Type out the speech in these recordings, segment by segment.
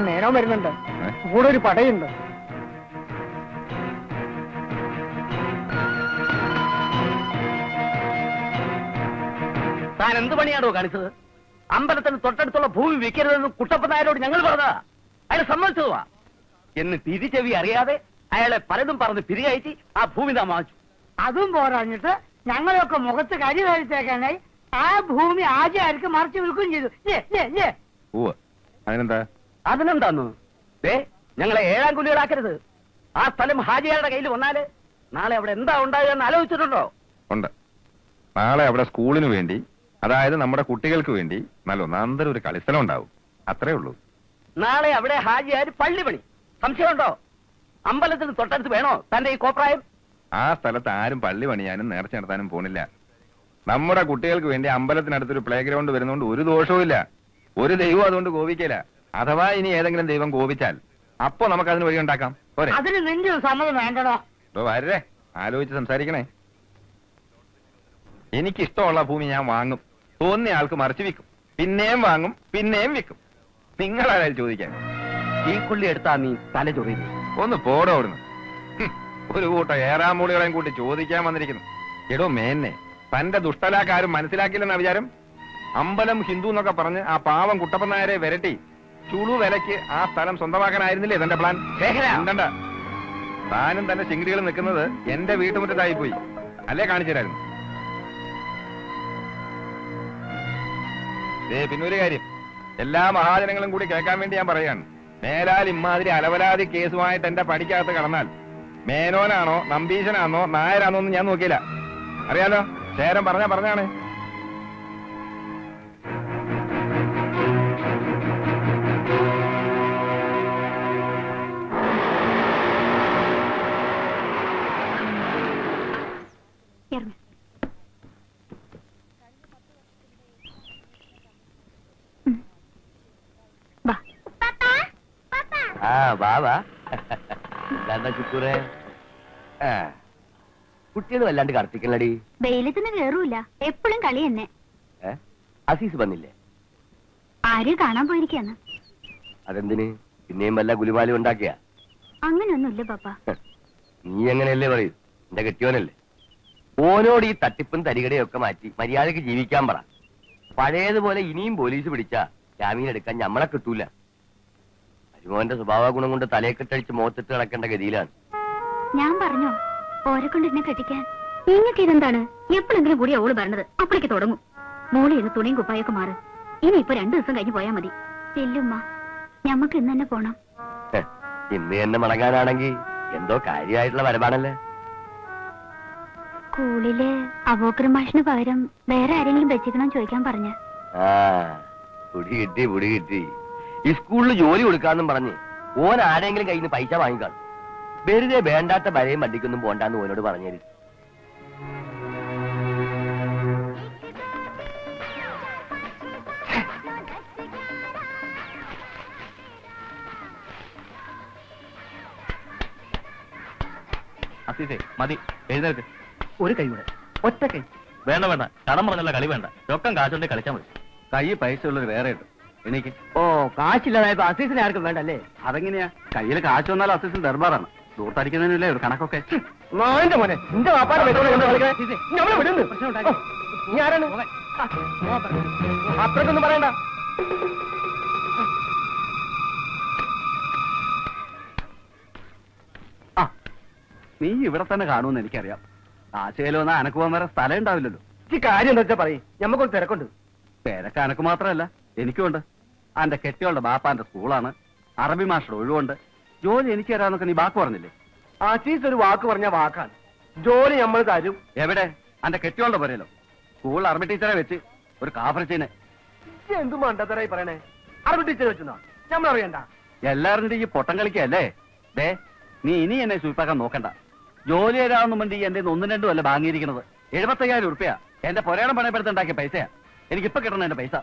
നേരം വരുന്നുണ്ട്, കൂടെ ഒരു പടയുണ്ട്. താൻ എന്ത് പണിയാണോ കാണിച്ചത്? അമ്പലത്തിന് തൊട്ടടുത്തുള്ള ഭൂമി വിൽക്കരുതെന്ന് കുട്ടപ്പൻ നായരോട് ഞങ്ങൾ പറഞ്ഞതാ. അയാൾ സമ്മതിച്ചതുവാ. എന്ന് തിരിച്ചെവി അറിയാതെ അയാളെ പലതും പറഞ്ഞ് പിരികയറ്റി ആ ഭൂമി താൻ വാങ്ങിച്ചു. അതും പോരാഞ്ഞിട്ട് ഞങ്ങളെയൊക്കെ മുഖത്ത് കരി കഴിച്ചേക്കാനായി ആ ഭൂമി ആചാര്യക്ക് മറിച്ച് വിൽക്കുകയും ചെയ്തു. അതിനെന്താന്നു? ഞങ്ങളെ ഏഴാം കുലികളാക്കരുത്. ആ സ്ഥലം ഹാജിയാരുടെ കയ്യിൽ വന്നാല് നാളെ അവിടെ എന്താ ഉണ്ടാകുക എന്ന് ആലോചിച്ചിട്ടുണ്ടോ? ഉണ്ട്. നാളെ അവിടെ സ്കൂളിന് വേണ്ടി, അതായത് നമ്മുടെ കുട്ടികൾക്ക് വേണ്ടി നല്ല ഒന്നാന്തരം ഒരു കളിസ്ഥലം ഉണ്ടാവും. അത്രേ ഉള്ളൂ. നാളെ അവിടെ ഹാജിയാർ പള്ളി പണി. സംശയമുണ്ടോ? അമ്പലത്തിന് തൊട്ടടുത്ത് വേണോ തന്റെ ഈ കോപ്രായം? ആ സ്ഥലത്ത് ആരും പള്ളി പണിയാനും നേർച്ച നടത്താനും പോണില്ല. നമ്മുടെ കുട്ടികൾക്ക് വേണ്ടി അമ്പലത്തിനടുത്തൊരു പ്ലേ ഗ്രൗണ്ട് വരുന്നതുകൊണ്ട് ഒരു ദോഷവും ഇല്ല. ഒരു ദൈവം അതുകൊണ്ട് കോപിക്കില്ല. അഥവാ ഇനി ഏതെങ്കിലും ദൈവം കോപിച്ചാൽ അപ്പൊ നമുക്ക് അതിന് വഴി ഉണ്ടാക്കാം. പോരെ? അതിന് നിന്റെ സമ്മതം വേണ്ടടോ. വരേ, ആലോചിച്ച് സംസാരിക്കണേ. എനിക്കിഷ്ടമുള്ള ഭൂമി ഞാൻ വാങ്ങും, തോന്നിയ ആൾക്ക് മറിച്ച് വിൽക്കും, പിന്നെയും വാങ്ങും, പിന്നെയും വിൽക്കും. നിങ്ങളാരായാലും ചോദിക്കാൻ? ഈ കൊള്ളി എടുത്താ നീ തല ചൊറിയുന്നു. ഒന്ന് പോടോ അവിടുന്ന്. ഒരു കൂട്ടം ഏറാമൂളികളെയും കൂട്ടി ചോദിക്കാൻ വന്നിരിക്കുന്നു. എടോ മേന്നെ, തന്റെ ദുഷ്ടലാക്കാരും മനസ്സിലാക്കില്ലെന്ന വിചാരം? അമ്പലം ഹിന്ദു എന്നൊക്കെ പറഞ്ഞ് ആ പാവം കുട്ടപ്പൻ നായരെ വിരട്ടി ചുളു വിലക്ക് ആ സ്ഥലം സ്വന്തമാക്കാനായിരുന്നില്ലേ തന്റെ പ്ലാൻ? ഉണ്ടണ്ട. താനും തന്റെ ചിങ്കിടികൾ നിൽക്കുന്നത് എന്റെ വീട്ടുമുറ്റത്തായി പോയി അല്ലേ? കാണിച്ചു തരായിരുന്നു. പിന്നൊരു കാര്യം, എല്ലാ മഹാജനങ്ങളും കൂടി കേൾക്കാൻ വേണ്ടി ഞാൻ പറയാണ്. മേലാൽ ഇമ്മാതിരി അലവലാതി കേസുമായിട്ട് എന്റെ പടിക്കകത്ത് കടന്നാൽ മേനോനാണോ നമ്പീശനാണോ നായരാണോ എന്ന് ഞാൻ നോക്കിയില്ല. അറിയാലോ, ശേരം പറഞ്ഞാണ്. ചുക്കൂറെ, കുട്ടികൾ വല്ലാണ്ട് കർത്തിക്കണടി. വെയിലത്തിന് കേറൂല, എപ്പോഴും കളി തന്നെ. അസീസ് വന്നില്ലേ? ആര് കാണാൻ പോയിരിക്കാന്ന്. അതെന്തിന്? പിന്നെയും വല്ല ഗുലുമാലും ഉണ്ടാക്കിയ? അങ്ങനെയൊന്നുമില്ല പാപ്പ. നീ എങ്ങനെയല്ലേ പറയൂ? എന്റെ കെട്ടിയോനല്ലേ. ഓനോട് ഈ തട്ടിപ്പും തരികടയൊക്കെ മാറ്റി മര്യാദക്ക് ജീവിക്കാൻ പറ. പഴയതുപോലെ ഇനിയും പോലീസ് പിടിച്ചാ ജാമീൻ എടുക്കാൻ ഞമ്മളെ കിട്ടൂല. അരുമോന്റെ സ്വഭാവ ഗുണം കൊണ്ട് തലയെക്കെട്ടടിച്ച് മുഖത്തിട്ട് കിടക്കേണ്ട ഗതിയിലാണ്. ഞാൻ പറഞ്ഞോ ഓരെ കൊണ്ട് എന്നെ കെട്ടിക്കാൻ? നിങ്ങൾക്ക് ഇതെന്താണ്? എപ്പോഴെങ്കിലും കൂടി ഓള് പറഞ്ഞത് അപ്പോഴേക്ക് തുടങ്ങും. മോളി ഇത് തുണിയും കുപ്പായൊക്കെ മാറ്. ഇനിയിപ്പോ 2 ദിവസം കഴിഞ്ഞ് പോയാ മതി. ചെല്ലുമ്മ, ഞമ്മക്ക് ഇന്ന് തന്നെ പോണം. ഇന്ന് തന്നെ മടങ്ങാനാണെങ്കിൽ എന്തോ കാര്യമായിട്ടുള്ള വരവാണല്ലേ. സ്കൂളില് അബൂക്കർ മാഷിന് പകരം വേറെ ആരെങ്കിലും വെച്ചിക്കണം ചോദിക്കാൻ പറഞ്ഞ. പുടി കിട്ടി. ഈ സ്കൂളിൽ ജോലി കൊടുക്കാന്നും പറഞ്ഞ് ഓൻ ആരെങ്കിലും കയ്യിൽ നിന്ന് പൈസ വാങ്ങിക്കാണും. വെറുതെ വേണ്ടാത്ത വരയും വണ്ടിക്കൊന്നും പോണ്ടാന്ന് ഓനോട് പറഞ്ഞേര്. അസീസേ മതി, എഴുന്നേൽക്ക്. ഒരു കൈ കൂടെ, ഒറ്റ കൈ. വേണ്ട കടം പറഞ്ഞല്ല കളി വേണ്ട. രൊക്കം കാശുണ്ടെ കളിച്ചാൽ മതി. കൈ പൈസ ഉള്ളത് വേറെ ഉണ്ട്. എനിക്ക് കാശില്ലാതായപ്പോ അസീസിനെ ആർക്കും വേണ്ടല്ലേ? അതെങ്ങനെയാ? കയ്യിൽ കാശ് വന്നാൽ അസീസിന് ദർബാറാണ്. ദൂർത്തടിക്കുന്നതിനല്ലേ ഒരു കണക്കൊക്കെ. മോനെ നിന്റെ വാപ്പാനെ നീ ആരാണ്? അത്രക്കൊന്നും പറയണ്ട. നീ ഇവിടെ തന്നെ കാണുമെന്ന് എനിക്കറിയാം. ആശയിലോ എന്നാ അനക്ക് പോകാൻ വേറെ സ്ഥലം ഉണ്ടാവില്ലല്ലോ. ഈ കാര്യം എന്താ വെച്ചാ പറയും. ഞമ്മക്കൊരു തിരക്കുണ്ട്. തിരക്ക് അനക്ക് മാത്രമല്ല എനിക്കുണ്ട്. അന്റെ കെട്ടിയോളുടെ ബാപ്പാന്റെ സ്കൂളാണ്. അറബി മാസ്റ്റർ ഒഴിവുണ്ട്. ജോലി എനിക്ക് തരാന്നൊക്കെ നീ വാക്ക് പറഞ്ഞില്ലേ? അസീസ് ഒരു വാക്ക് പറഞ്ഞ വാക്കാണ്. ജോലി നമ്മൾ തരും. എവിടെ? അന്റെ കെട്ടിയോളുടെ പോരല്ലോ. സ്കൂളിൽ അറബി ടീച്ചറെ വെച്ച് ഒരു കാഫറിച്ചിനെ. എന്ത് മണ്ടത്തരായി പറയണേ? അറബി ടീച്ചറെ വെച്ചോ? നമ്മളറിയണ്ട. എല്ലാവരും ഈ പൊട്ടം കളിക്കല്ലേ? നീ ഇനി എന്നെ സൂപ്പാക്കാൻ നോക്കണ്ട. ജോലി തരാമെന്ന് വേണ്ടി എന്റെ 1-2 അല്ല വാങ്ങിയിരിക്കുന്നത്. 75,000 ഉറുപ്പ്യ എന്റെ പൊരേണം പണയപ്പെടുത്തുണ്ടാക്കിയ പൈസയാ. എനിക്കിപ്പൊ കിട്ടണം എന്റെ പൈസ.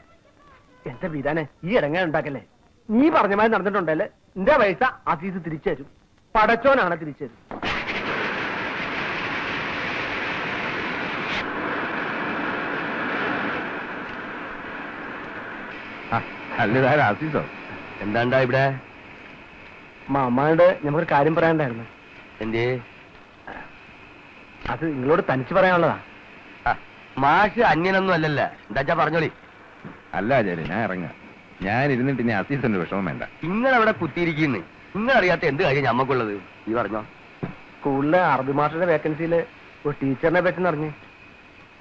എന്റെ പിതാനെ ഈ ഇടങ്ങാൻ ഉണ്ടാക്കല്ലേ. നീ പറഞ്ഞ മാതിരി നടന്നിട്ടുണ്ടല്ലേ? എന്റെ പൈസ അസീസ് തിരിച്ചു തരും. പടച്ചോനാണ് തിരിച്ചു തരും. അല്ലതാര അസീസോ? എന്താണ്ടാ ഇവിടെ? മാമാനോട് ഞമ്മക്കൊരു കാര്യം പറയാനുണ്ടായിരുന്നു. എന്തേ? അത് നിങ്ങളോട് തനിച്ച് പറയാനുള്ളതാ. മാഷ് അന്യനൊന്നും അല്ലല്ല. എന്താച്ചാ പറഞ്ഞോളി. അല്ല ആചാര്യ, ഞാൻ ഇറങ്ങാം. ഞാൻ ഇരുന്നിട്ട് ഇനി അസീസിന്റെ വിഷമം വേണ്ട. നിങ്ങളവിടെ കുത്തിയിരിക്കുന്നു. നിങ്ങളറിയാത്ത എന്ത് കാര്യം ഞമ്മക്കുള്ളത്? ഈ പറഞ്ഞോ. സ്കൂളിലെ അറബി മാസ്റ്ററുടെ വേക്കൻസിയില് ഒരു ടീച്ചറിനെ പറ്റി അറിഞ്ഞ്,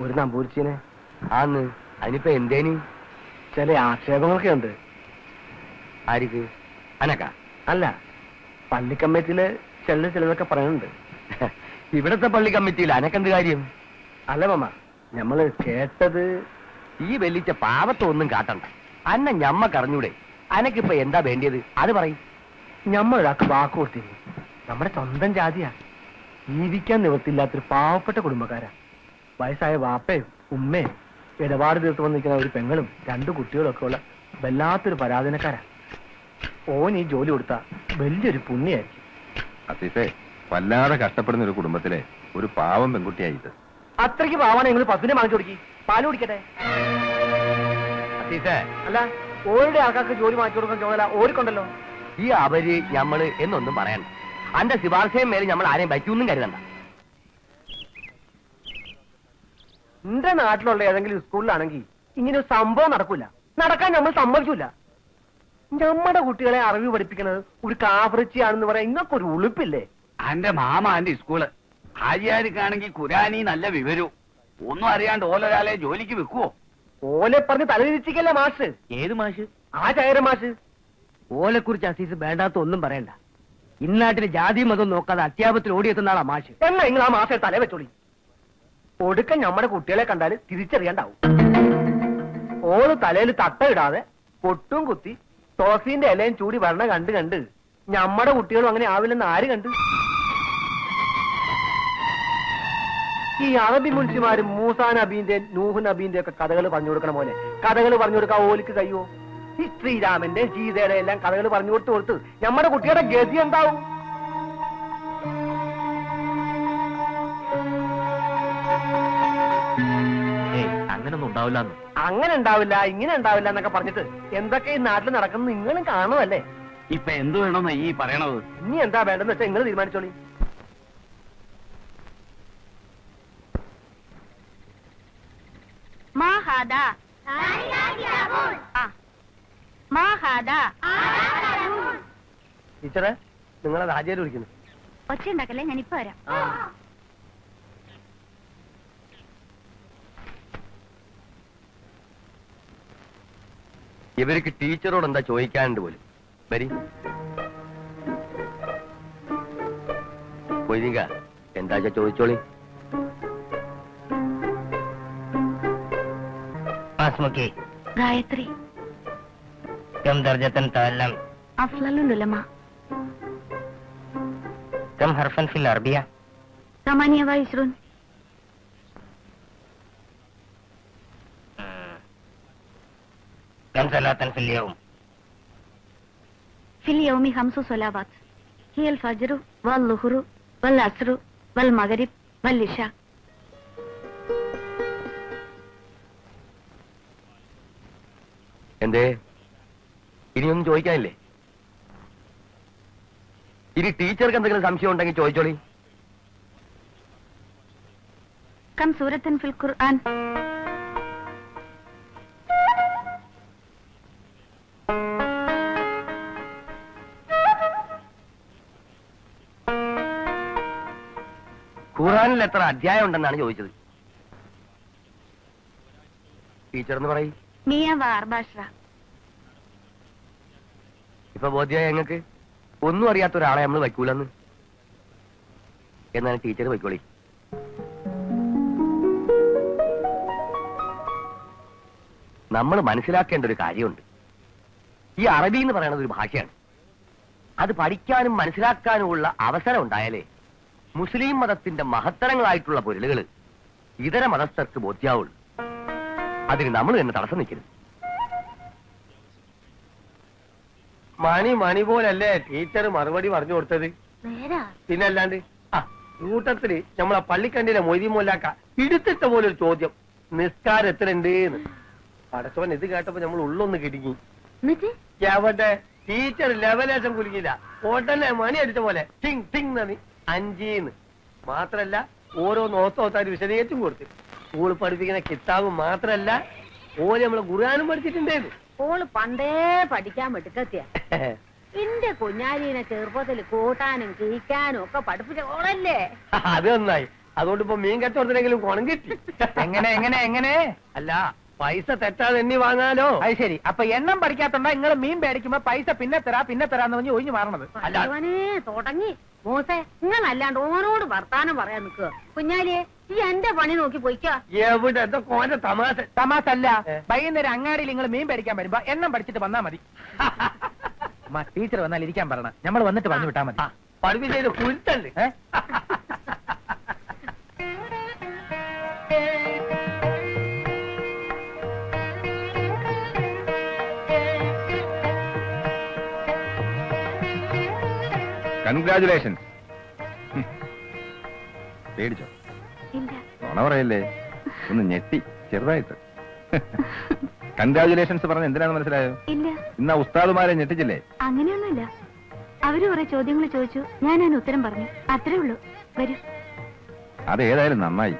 ഒരു നമ്പൂരിച്ചിനെ. ആന്ന്. അതിനിപ്പോ എന്തേനി? ചില ആക്ഷേപങ്ങളൊക്കെ ഉണ്ട്. ആർക്ക്? അനക്ക? അല്ല, പള്ളി കമ്മിറ്റിയില് ചിലതൊക്കെ പറയുന്നുണ്ട്. ഇവിടത്തെ പള്ളി കമ്മിറ്റിയിൽ അനക്കെന്ത് കാര്യം? അല്ല മാമ, ഞമ്മള് കേട്ടത്. ഈ വെല്ലിച്ച പാവത്തൊന്നും കാട്ടണ്ട. അന്ന ഞമ്മക്കറിഞ്ഞൂടെ? അനക്കിപ്പോ എന്താ വേണ്ടിയത് അത് പറയും. ഞമ്മളൊരാൾക്ക് വാക്ക് കൊടുത്തിരുന്നു. നമ്മുടെ സ്വന്തം ജാതിയാ. ജീവിക്കാൻ നിവൃത്തിയില്ലാത്തൊരു പാവപ്പെട്ട കുടുംബക്കാരാ. വയസ്സായ വാപ്പയും ഉമ്മയും ഇടപാട് തീർത്ത് വന്നിരിക്കുന്ന ഒരു പെങ്ങളും 2 കുട്ടികളും ഒക്കെ ഉള്ള വല്ലാത്തൊരു പരാധീനക്കാരാ. ഓൻ ഈ ജോലി കൊടുത്താ വലിയൊരു പുണ്യായിരിക്കും. അസീസേ, വല്ലാതെ കഷ്ടപ്പെടുന്ന ഒരു കുടുംബത്തിലെ ഒരു പാവം പെൺകുട്ടിയായി ഇത്. അത്രയ്ക്ക് പാവാണ് നിങ്ങൾ പശുവിനെ വാങ്ങിച്ചു കൊടുക്കി. പാല് കുടിക്കട്ടെ. അല്ല, ഓരുടെ ആൾക്കാർക്ക് ജോലി വാങ്ങിച്ചു കൊടുക്കാൻ ചോദല ഓർക്കുണ്ടല്ലോ. ഈ അവര് ഞമ്മള് എന്നൊന്നും പറയണ്ട. അന്റെ ശുപാർശയും മേലെ നമ്മൾ ആരെയും പറ്റൂന്നും കരുതണ്ട. എന്റെ നാട്ടിലുള്ള ഏതെങ്കിലും സ്കൂളിലാണെങ്കിൽ ഇങ്ങനെ ഒരു സംഭവം നടക്കൂല. നടക്കാൻ നമ്മൾ സമ്മതിക്കൂല. നമ്മുടെ കുട്ടികളെ അറിവ് പഠിപ്പിക്കുന്നത് ഒരു കാഫറിച്ചിയാണെന്ന് പറയാൻ ഇങ്ങക്കൊരു ഉളുപ്പില്ലേ? അന്റെ മാമാന്റെ സ്കൂള് ഹാജിയാർക്കാണെങ്കിൽ ഖുരാനി നല്ല വിവരവും ഒന്നും അറിയാണ്ട് ഓലൊരാളെ ജോലിക്ക് വെക്കുവോ? ഓലെ പറഞ്ഞ് തലതിരിച്ചിക്കല്ലേ മാഷ്. ഏത് മാഷ്? ആ ചായര മാഷ്. ഓലെ കുറിച്ച് അസീസ് വേണ്ടാത്ത ഒന്നും പറയണ്ട. ഇന്നാട്ടിലെ ജാതി മതം നോക്കാതെ അത്യാപത്തിൽ ഓടിയെത്തുന്ന ആളാ മാഷ്. എന്നാ നിങ്ങൾ ആ മാഷെ തല വെച്ചോളി. ഒടുക്കം നമ്മുടെ കുട്ടികളെ കണ്ടാല് തിരിച്ചറിയാണ്ടാവും. ഓള് തലയിൽ തട്ട ഇടാതെ പൊട്ടും കുത്തി തോസീന്റെ ഇലയും ചൂടി വരണ കണ്ട് നമ്മുടെ കുട്ടികളും അങ്ങനെ ആവില്ലെന്ന് ആര് കണ്ട്? ഈ അറബി മുൻഷിമാരും മൂസാ നബീന്റെ നൂഹ് നബീന്റെ ഒക്കെ കഥകൾ പറഞ്ഞു കൊടുക്കണ പോലെ കഥകൾ പറഞ്ഞു കൊടുക്കാൻ ഓലിക്ക് കഴിയുമോ? ഈ ശ്രീരാമന്റെ സീതയുടെ എല്ലാം കഥകൾ പറഞ്ഞു കൊടുത്ത് നമ്മുടെ കുട്ടിയുടെ ഗതി എന്താവും? അങ്ങനൊന്നും ഉണ്ടാവില്ല. അങ്ങനെ ഉണ്ടാവില്ല, ഇങ്ങനെ ഉണ്ടാവില്ല എന്നൊക്കെ പറഞ്ഞിട്ട് എന്തൊക്കെ ഈ നാട്ടിൽ നടക്കുന്നത് നിങ്ങളും കാണുമല്ലേ? ഇപ്പൊ എന്ത് വേണമെന്നാ ഈ പറയണത്? ഇനി എന്താ വേണ്ടെന്ന് വെച്ചാൽ നിങ്ങൾ തീരുമാനിച്ചോളി. ടീച്ചറെ, നിങ്ങളെ രാജേര് വിളിക്കുന്നു. ഒച്ച ഉണ്ടാക്കല്ലേ, ഞാനിപ്പോ വരാം. ഇവർക്ക് ടീച്ചറോട് എന്താ ചോദിക്കാനുണ്ട് പോലും. വരി കൊയ്തിക, എന്താ ചോദിച്ചോളി. ഗായത്രി كم درجة تعلم؟ അഫ്ളലുൽ ഉലമ. كم حرفا في العربية؟ 28. كم صلاة في اليوم؟ في اليوم 5 صلوات هي الفجر والظهر والعصر والمغرب والعشاء. എന്തേ, ഇനിയൊന്നും ചോദിക്കാനില്ലേ? ഇനി ടീച്ചർക്ക് എന്തെങ്കിലും സംശയം ഉണ്ടെങ്കിൽ ചോദിച്ചോളി. كم سورة في القرآن؟ ഖുർആനിൽ എത്ര അധ്യായം ഉണ്ടെന്നാണ് ചോദിച്ചത്. ടീച്ചർ എന്ന് പറയും. 114. ഇപ്പൊ ബോധ്യമായി ഞങ്ങൾക്ക് ഒന്നും അറിയാത്ത ഒരാളെ നമ്മൾ വയ്ക്കൂലെന്ന്. എന്നാണ് ടീച്ചർ വയ്ക്കോളി. നമ്മൾ മനസ്സിലാക്കേണ്ട ഒരു കാര്യമുണ്ട്. ഈ അറബി എന്ന് പറയുന്നത് ഒരു ഭാഷയാണ്. അത് പഠിക്കാനും മനസ്സിലാക്കാനുമുള്ള അവസരം ഉണ്ടായാലേ മുസ്ലിം മതത്തിന്റെ മഹത്തരങ്ങളായിട്ടുള്ള പൊരുളുകൾ ഇതര മതസ്ഥർക്ക് ബോധ്യാവുള്ളൂ. അതിന് നമ്മൾ തന്നെ തടസ്സം നിൽക്കരുത്. മണി പോലല്ലേ ടീച്ചർ മറുപടി പറഞ്ഞു കൊടുത്തത്? പിന്നല്ലാണ്ട് കൂട്ടത്തില് നമ്മളെ പള്ളിക്കണ്ടിയിലെ മൊയ്തി മോലാക്ക ഇടുത്തിട്ട പോലെ ഒരു ചോദ്യം, നിസ്കാരം എത്ര ഉണ്ട്? പടച്ചവൻ ഇത് കേട്ടപ്പോ നമ്മൾ ഉള്ളൊന്ന് കിടുങ്ങി. എവിടെ ടീച്ചർ ലെവലേശം കുലുങ്ങില്ല. ഉടനെ മണി അടിച്ച പോലെ ടിങ് ടിങ് നന്ദി 5 മാത്രല്ല ഓരോ നോത്തോത്താര് വിശദീകരിച്ചും കൊടുത്തു. സ്കൂൾ പഠിപ്പിക്കുന്ന കിതാബ് മാത്രല്ല ഓര് നമ്മളെ ഖുർആനും പഠിച്ചിട്ടുണ്ടായിരുന്നു. ഓള് പണ്ടേ പഠിക്കാൻ മിടുക്കത്തിയ. എന്റെ കുഞ്ഞാലിനെ ചെറുപ്പത്തിൽ കൂട്ടാനും കിഴിക്കാനും ഒക്കെ പഠിപ്പിച്ച ഓളല്ലേ. അത് നന്നായി. അതുകൊണ്ട് ഇപ്പൊ മീൻ കച്ചവടത്തിനെങ്കിലും കുണം കിട്ടി. എങ്ങനെ അല്ല പൈസ തെറ്റാതെ എണ്ണി വാങ്ങാലോ. അത് ശരി. അപ്പൊ എണ്ണം പഠിക്കാത്തോണ്ടാ നിങ്ങൾ മീൻ മേടിക്കുമ്പോ പൈസ പിന്നെ തരാന്ന് പറഞ്ഞ് ഒഴിഞ്ഞു മാറണത്. അല്ലവനെ തുടങ്ങി മോസെ നിങ്ങളല്ലാണ്ട് ഓനോട് വർത്താനം പറയാൻ നിൽക്കുക. കുഞ്ഞാലിയെ ഈ എന്റെ പണി നോക്കി പോയിക്കോ. എവിടെ കോന്റെ തമാശ അല്ല. വൈകുന്നേരം അങ്ങാടിയിൽ നിങ്ങൾ മീൻ മേടിക്കാൻ വരുമ്പോ എണ്ണം പഠിച്ചിട്ട് വന്നാ മതി. ടീച്ചർ വന്നാൽ ഇരിക്കാൻ പറയണം. നമ്മൾ വന്നിട്ട് പറഞ്ഞു വിട്ടാ മതി. പഠിപ്പിച്ച കുരുത്തല്ലേ. കൺഗ്രാചുലേഷൻസ്. പേടിച്ചോ? നുണ പറയല്ലേ, ഒന്ന് ഞെട്ടി ചെറുതായിട്ട്. കൺഗ്രാചുലേഷൻസ് പറഞ്ഞ എന്തിനാന്ന് മനസ്സിലായോ? ഇല്ല. ഇന്ന് ഉസ്താദുമാരെ ഞെട്ടിച്ചില്ലേ? അങ്ങനെയൊന്നുമില്ല. അവര് കുറെ ചോദ്യങ്ങൾ ചോദിച്ചു, ഞാൻ അതിന് ഉത്തരം പറഞ്ഞു, അത്രേ ഉള്ളൂ. വരൂ. അതേതായാലും നന്നായി.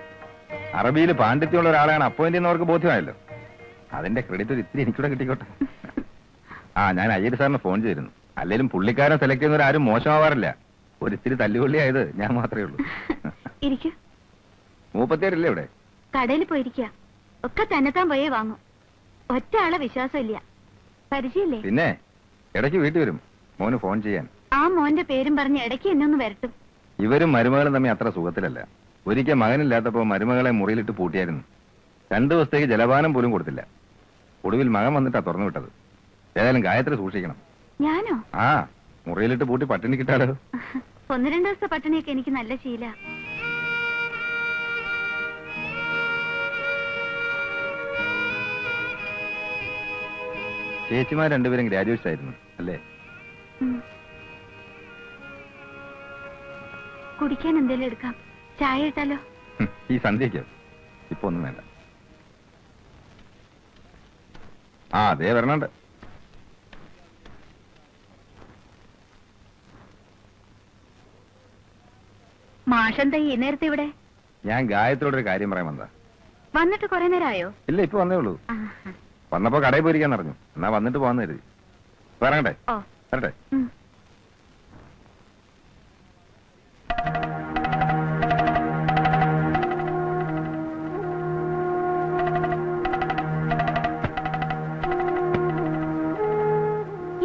അറബിയിൽ പാണ്ഡിത്യമുള്ള ഒരാളാണ് അപ്പോയിന്റ് ചെയ്യുന്നവർക്ക് ബോധ്യമായല്ലോ. അതിന്റെ ക്രെഡിറ്റ് ഒരു ഇത്തിരി എനിക്കൂടെ കിട്ടിക്കോട്ടെ. ഞാൻ അയ്യര് സാറിന് ഫോൺ ചെയ്തിരുന്നു. അല്ലെങ്കിലും പുള്ളിക്കാരൻ സെലക്ട് ചെയ്യുന്നവരാരും മോശമാവാറില്ല. ഒരിത്തിരി തല്ലുകൊള്ളിയായത് ഞാൻ മാത്രമേ ഉള്ളൂ. മൂപ്പത്തിയാരില്ലേ ഇവിടെ? കടയിൽ പോയിരിക്കുക. ഒക്കെ തന്നെത്താൻ പോയേ വാങ്ങും. ഒറ്റ ആളെ വിശ്വാസമില്ല. പരിചയല്ലേ? പിന്നെ ഇടയ്ക്ക് വീട്ടിൽ വരും മോന് ഫോൺ ചെയ്യാൻ. ആ മോന്റെ പേരും പറഞ്ഞ് ഇടയ്ക്ക് എന്നെ ഒന്ന് വരട്ടും. ഇവരും മരുമകളും തമ്മിൽ അത്ര സുഖത്തിലല്ല. ഒരിക്കൽ മകനില്ലാത്തപ്പോ മരുമകളെ മുറിയിലിട്ട് പൂട്ടിയായിരുന്നു. 2 ദിവസത്തേക്ക് ജലപാനം പോലും കൊടുത്തില്ല. ഒടുവിൽ മകൻ വന്നിട്ടാ തുറന്നു വിട്ടത്. ഏതായാലും ഗായത്രി സൂക്ഷിക്കണം. ഞാനോ? മുറിയിലിട്ട് പൂട്ടി പട്ടിണി കിട്ടാലോ. 1-2 ദിവസത്തെ പട്ടിണിയൊക്കെ എനിക്ക് നല്ല ശീല. ചേച്ചിമാർ രണ്ടുപേരും ഗ്രാജുവേറ്റ്സ് ആയിരുന്നു അല്ലേ? കുടിക്കാൻ എന്തെങ്കിലും എടുക്കാം. ചായ ഇട്ടാലോ? ഈ സന്ധ്യയ്ക്കോ? ഇപ്പൊ ഒന്നും വേണ്ട. അതേ വരണുണ്ട്. മാഷെന്താ ഈ നേരത്തെ ഇവിടെ? ഞാൻ ഗായത്രിയോടൊരു കാര്യം പറയാൻ വന്നതാ. വന്നിട്ട് കുറെ നേരമായോ? ഇല്ല, ഇപ്പൊ വന്നേ ഉള്ളൂ. വന്നപ്പോ കടയിൽ പോയിരിക്കാൻ പറഞ്ഞു. എന്നാ വന്നിട്ട് പോവാന്ന് കരുതി. വരണ്ടേ? വരട്ടെ.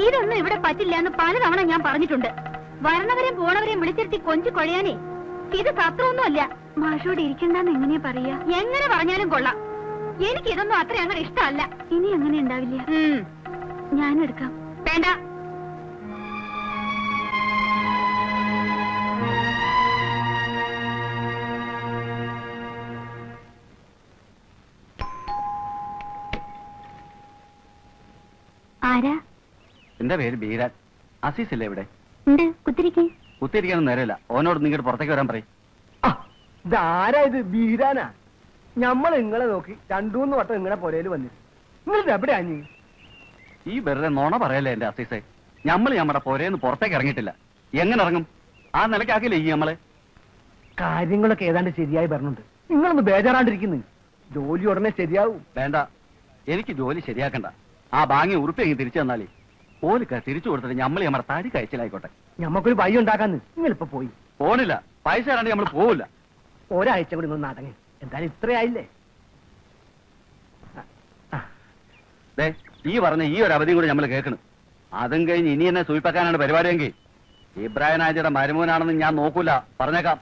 ഇതൊന്നും ഇവിടെ പറ്റില്ല എന്ന് പലതവണ ഞാൻ പറഞ്ഞിട്ടുണ്ട്. വരണവരെയും പോണവരെയും വിളിച്ചിരുത്തി കൊഞ്ചു കൊഴയാനേ ഇത് സത്രമൊന്നുമല്ല. മാഷോട് ഇരിക്കണ്ടെന്ന് എങ്ങനെയാ പറയാ? എങ്ങനെ പറഞ്ഞാലും കൊള്ളാം. എനിക്കിതൊന്നും അത്ര അങ്ങനെ ഇഷ്ടമല്ല. ഇനി അങ്ങനെ ഉണ്ടാവില്ല. ഞാനും എടുക്കാം. വേണ്ട. ആരാ? എന്റെ പേര് ബീരാൻ. അസീസ് ഇല്ലേ ഇവിടെ? ഉണ്ട്. കുത്തിരിക്കാനൊന്നും നേരമില്ല. ഓനോട് നിങ്ങോട്ട് പുറത്തേക്ക് വരാൻ പറയും. ഇതാരാ ഇത്? ബീരാനാ? ഞമ്മൾ നിങ്ങളെ നോക്കി 2-3 വട്ടം നിങ്ങളെ പുരയിൽ വന്നിട്ട് നിങ്ങൾ എവിടെയാ? ഈ വെറുതെ നോണ പറയല്ലേ എന്റെ അസീസെ. നമ്മുടെ പുരേന്ന് പുറത്തേക്ക് ഇറങ്ങിയിട്ടില്ല. എങ്ങനെ ഇറങ്ങും? ആ നിലക്കാക്കില്ലേ ഈ നമ്മളെ? കാര്യങ്ങളൊക്കെ ഏതാണ്ട് ശരിയായി പറഞ്ഞുണ്ട്. നിങ്ങളൊന്ന് ബേജാറാണ്ടിരിക്കുന്നു. ജോലി ഉടനെ ശരിയാവും. വേണ്ട, എനിക്ക് ജോലി ശരിയാക്കണ്ട. ആ ബാങ്ങി ഉറുപ്പിയെങ്കിൽ തിരിച്ചു തന്നാലേ ഓലിക്ക തിരിച്ചു കൊടുത്തിട്ട് നമ്മുടെ തടി കഴിച്ചിലായിക്കോട്ടെ. ഞമ്മക്കൊരു വഴി ഉണ്ടാക്കാന്ന് നിങ്ങളിപ്പോ പോയി. പോണില്ല. പൈസ തരാണ്ട് നമ്മൾ പോവില്ല. ഒരാഴ്ച കൂടി ഒന്ന് നടങ്ങി. എന്തായാലും ഇത്രയായില്ലേ? ഈ പറഞ്ഞ ഈ ഒരു അവധിയും കൂടി നമ്മൾ കേൾക്കണം. അതും കഴിഞ്ഞ് ഇനി എന്നെ സൂയിപ്പാക്കാനാണ് പരിപാടിയെങ്കിൽ ഇബ്രാഹിം ആജിയുടെ മരുമോനാണെന്ന് ഞാൻ നോക്കൂല. പറഞ്ഞേക്കാം.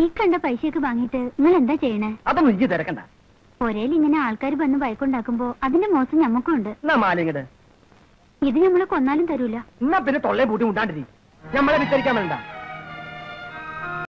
ഈ കണ്ട പൈസയൊക്കെ വാങ്ങിയിട്ട് നിങ്ങൾ എന്താ ചെയ്യണേ? അതൊന്നും ഇജ്ജ് തിരക്കണ്ട. ഒരേൽ ഇങ്ങനെ ആൾക്കാർ വന്ന് ബൈക്കുണ്ടാക്കുമ്പോ അതിന്റെ മോശം ഞമ്മക്കുണ്ട്. മാലിങ്ങട് ഇത് നമ്മളെ കൊന്നാലും തരൂല. എന്നാ പിന്നെ തൊള്ളയെ പൂട്ടി മുണ്ടാണ്ടിരി. ഞമ്മളെ വിസ്തരിക്കാൻ വേണ്ട.